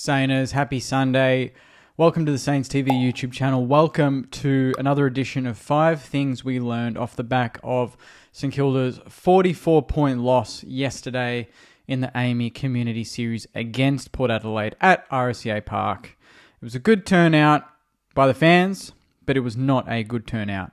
Sainers, happy Sunday. Welcome to the Saints TV YouTube channel. Welcome to another edition of 5 Things We Learned off the back of St Kilda's 44-point loss yesterday in the AAMI Community Series against Port Adelaide at RSCA Park. It was a good turnout by the fans, but it was not a good turnout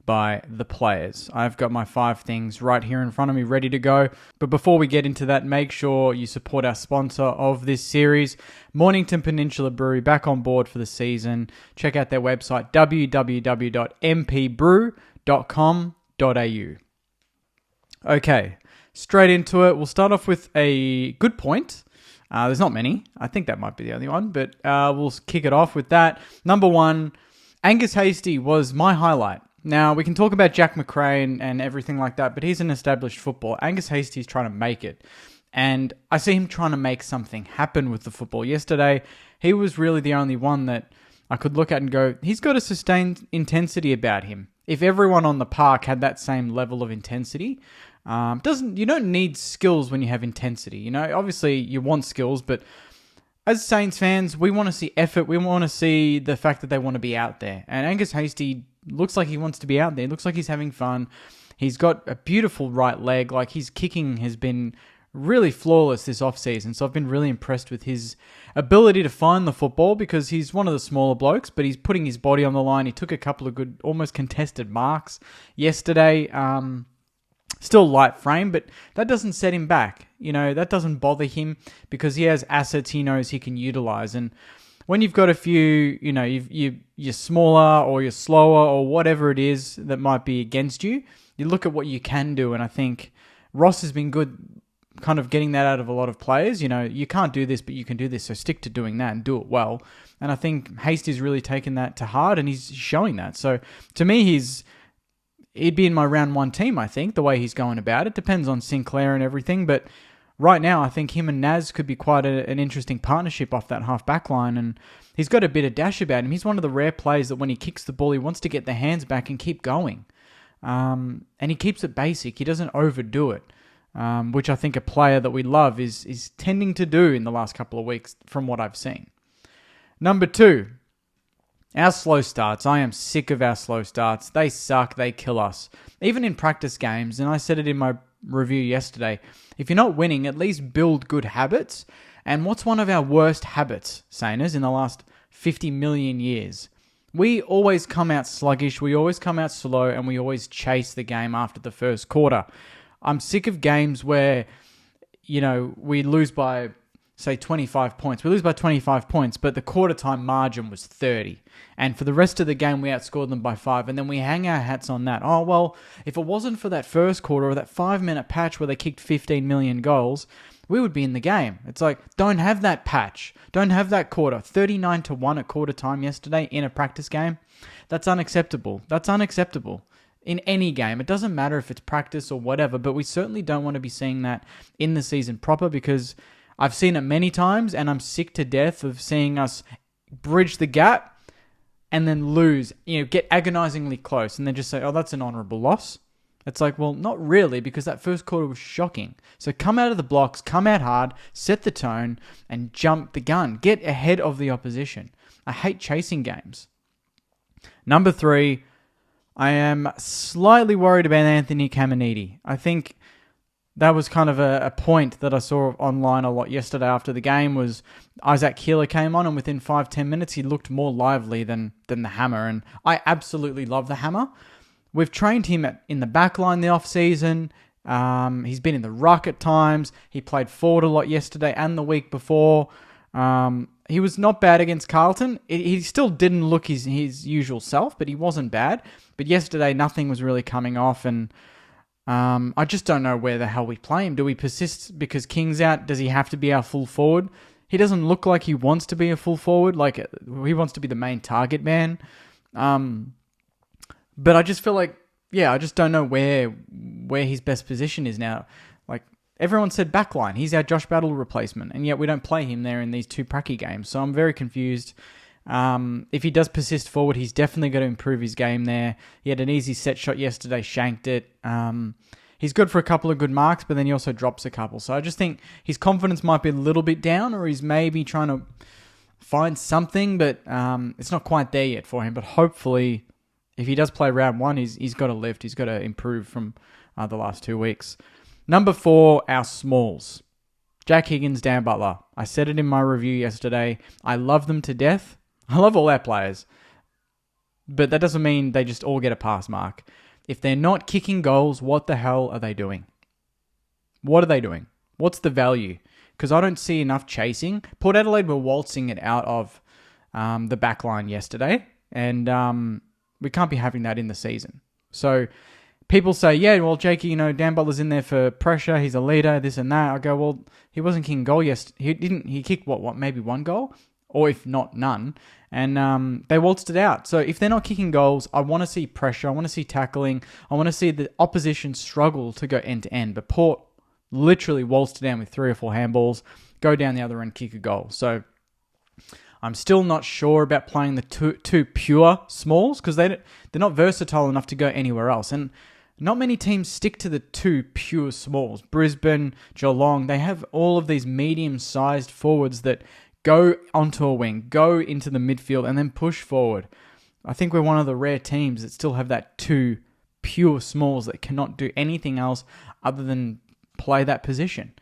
by the players. I've got my 5 things right here in front of me ready to go. But before we get into that, make sure you support our sponsor of this series, Mornington Peninsula Brewery, back on board for the season. Check out their website, www.mpbrew.com.au. Okay, straight into it. We'll start off with a good point. There's not many. I think that might be the only one, but we'll kick it off with that. Number 1, Angus Hastie was my highlight. Now, we can talk about Jack McRae and everything like that, but he's an established footballer. Angus Hastie is trying to make it. And I see him trying to make something happen with the football. Yesterday, he was really the only one that I could look at and go, he's got a sustained intensity about him. If everyone on the park had that same level of intensity, you don't need skills when you have intensity. You know, obviously you want skills, but as Saints fans, we want to see effort. We want to see the fact that they want to be out there. And Angus Hastie looks like he wants to be out there. Looks like he's having fun. He's got a beautiful right leg. Like, his kicking has been really flawless this offseason. So I've been really impressed with his ability to find the football, because he's one of the smaller blokes, but he's putting his body on the line. He took a couple of good, almost contested marks yesterday. Still light frame, but that doesn't set him back. You know, that doesn't bother him, because he has assets he knows he can utilize. And when you've got a few, you know, you're smaller or you're slower or whatever it is that might be against you, you look at what you can do. And I think Ross has been good kind of getting that out of a lot of players. You know, you can't do this, but you can do this, so stick to doing that and do it well. And I think Hastie's really taken that to heart, and he's showing that. So to me, he'd be in my round 1 team, I think, the way he's going about it. Depends on Sinclair and everything, but right now I think him and Naz could be quite an interesting partnership off that half-back line, and he's got a bit of dash about him. He's one of the rare players that when he kicks the ball, he wants to get the hands back and keep going. And he keeps it basic. He doesn't overdo it, which I think a player that we love is tending to do in the last couple of weeks from what I've seen. Number 2, our slow starts. I am sick of our slow starts. They suck. They kill us. Even in practice games, and I said it in my review yesterday, if you're not winning, at least build good habits. And what's one of our worst habits, Sainers, in the last 50 million years? We always come out sluggish, we always come out slow, and we always chase the game after the first quarter. I'm sick of games where, you know, we lose by, say, 25 points. We lose by 25 points, but the quarter time margin was 30. And for the rest of the game, we outscored them by 5. And then we hang our hats on that. Oh, well, if it wasn't for that first quarter or that 5-minute patch where they kicked 15 million goals, we would be in the game. It's like, don't have that patch. Don't have that quarter. 39-1 at quarter time yesterday in a practice game. That's unacceptable. That's unacceptable. In any game. It doesn't matter if it's practice or whatever, but we certainly don't want to be seeing that in the season proper, because I've seen it many times, and I'm sick to death of seeing us bridge the gap and then lose, you know, get agonizingly close and then just say, oh, that's an honorable loss. It's like, well, not really, because that first quarter was shocking. So come out of the blocks, come out hard, set the tone, and jump the gun. Get ahead of the opposition. I hate chasing games. Number 3, I am slightly worried about Anthony Caminiti. I think that was kind of a point that I saw online a lot yesterday after the game, was Isaac Keeler came on, and within 5-10 minutes, he looked more lively than the Hammer. And I absolutely love the Hammer. We've trained him in the back line the off-season. He's been in the ruck at times. He played forward a lot yesterday and the week before. He was not bad against Carlton. He still didn't look his usual self, but he wasn't bad. But yesterday, nothing was really coming off, and I just don't know where the hell we play him. Do we persist because King's out? Does he have to be our full forward? He doesn't look like he wants to be a full forward. Like, he wants to be the main target man. But I just feel like, yeah, I just don't know where his best position is now. Like, everyone said backline. He's our Josh Battle replacement, and yet we don't play him there in these 2 pracky games. So I'm very confused. If he does persist forward, he's definitely got to improve his game there. He had an easy set shot yesterday, shanked it. he's good for a couple of good marks, but then he also drops a couple. So I just think his confidence might be a little bit down, or he's maybe trying to find something, but it's not quite there yet for him. But hopefully, if he does play round one, he's got to lift. He's got to improve from the last 2 weeks. Number 4, our smalls. Jack Higgins, Dan Butler. I said it in my review yesterday. I love them to death. I love all our players. But that doesn't mean they just all get a pass mark. If they're not kicking goals, what the hell are they doing? What are they doing? What's the value? Because I don't see enough chasing. Port Adelaide were waltzing it out of the back line yesterday. And we can't be having that in the season. So people say, yeah, well, Jakey, Dan Butler's in there for pressure. He's a leader, this and that. I go, well, he wasn't kicking goal yesterday. He kicked, maybe one goal? Or if not, none. And they waltzed it out. So if they're not kicking goals, I want to see pressure. I want to see tackling. I want to see the opposition struggle to go end to end. But Port literally waltzed it down with 3 or 4 handballs, go down the other end, kick a goal. So I'm still not sure about playing the two pure smalls because they're not versatile enough to go anywhere else. And not many teams stick to the 2 pure smalls. Brisbane, Geelong, they have all of these medium-sized forwards that go onto a wing, go into the midfield, and then push forward. I think we're one of the rare teams that still have that 2 pure smalls that cannot do anything else other than play that position.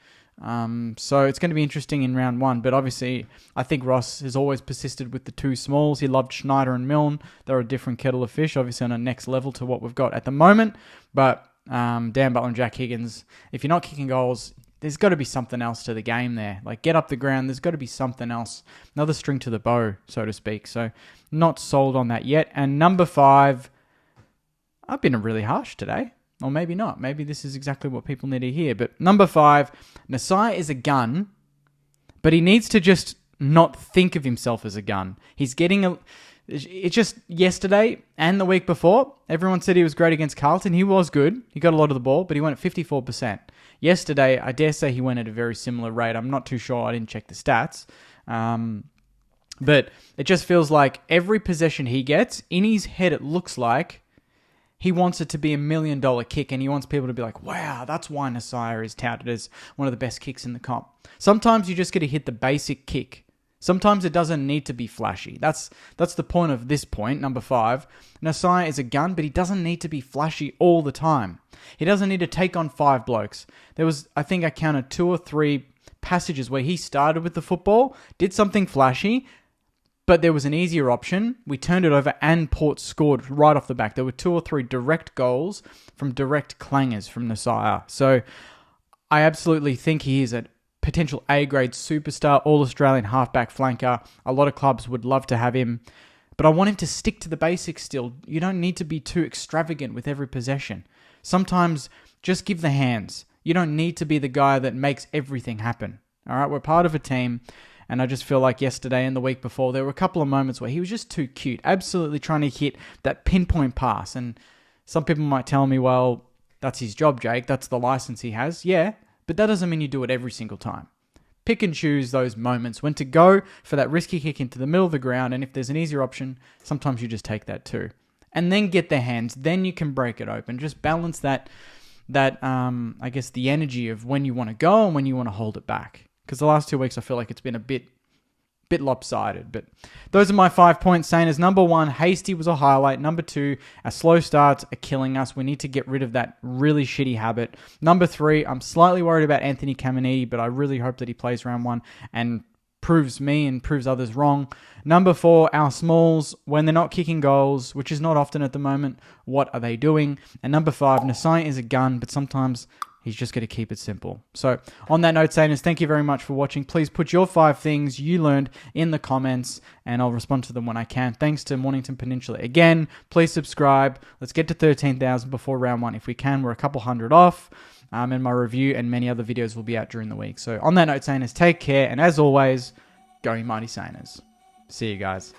So it's going to be interesting in round 1. But obviously, I think Ross has always persisted with the 2 smalls. He loved Schneider and Milne. They're a different kettle of fish, obviously on a next level to what we've got at the moment. But Dan Butler and Jack Higgins, if you're not kicking goals, there's got to be something else to the game there. Like, get up the ground. There's got to be something else. Another string to the bow, so to speak. So not sold on that yet. And number 5, I've been really harsh today. Or maybe not. Maybe this is exactly what people need to hear. But number 5, Nasiah is a gun, but he needs to just not think of himself as a gun. He's getting it's just yesterday and the week before, everyone said he was great against Carlton. He was good. He got a lot of the ball, but he went at 54%. Yesterday, I dare say he went at a very similar rate. I'm not too sure. I didn't check the stats. But it just feels like every possession he gets, in his head it looks like he wants it to be $1 million kick, and he wants people to be like, wow, that's why Nasiah is touted as one of the best kicks in the comp. Sometimes you just get to hit the basic kick. Sometimes it doesn't need to be flashy. That's the point of this point, number 5. Nasiah is a gun, but he doesn't need to be flashy all the time. He doesn't need to take on 5 blokes. There was, I think I counted 2 or 3 passages where he started with the football, did something flashy, but there was an easier option. We turned it over and Port scored right off the back. There were 2 or 3 direct goals from direct clangers from Nasiah. So I absolutely think he is a potential A-grade superstar, all-Australian halfback flanker. A lot of clubs would love to have him. But I want him to stick to the basics still. You don't need to be too extravagant with every possession. Sometimes just give the hands. You don't need to be the guy that makes everything happen. All right, we're part of a team. And I just feel like yesterday and the week before, there were a couple of moments where he was just too cute, absolutely trying to hit that pinpoint pass. And some people might tell me, well, that's his job, Jake. That's the license he has. Yeah, but that doesn't mean you do it every single time. Pick and choose those moments when to go for that risky kick into the middle of the ground. And if there's an easier option, sometimes you just take that too. And then get their hands. Then you can break it open. Just balance that I guess, the energy of when you want to go and when you want to hold it back. Because the last 2 weeks, I feel like it's been a bit lopsided. But those are my 5 points, saying as number 1, Hastie was a highlight. Number 2, our slow starts are killing us. We need to get rid of that really shitty habit. Number 3, I'm slightly worried about Anthony Caminiti, but I really hope that he plays round 1 and proves me and proves others wrong. Number 4, our smalls, when they're not kicking goals, which is not often at the moment, what are they doing? And number 5, Nasiah is a gun, but sometimes he's just going to keep it simple. So on that note, Saners, thank you very much for watching. Please put your 5 things you learned in the comments, and I'll respond to them when I can. Thanks to Mornington Peninsula. Again, please subscribe. Let's get to 13,000 before round 1. If we can, we're a couple hundred off. And my review and many other videos will be out during the week. So on that note, Saners, take care. And as always, go you mighty Saners. See you guys.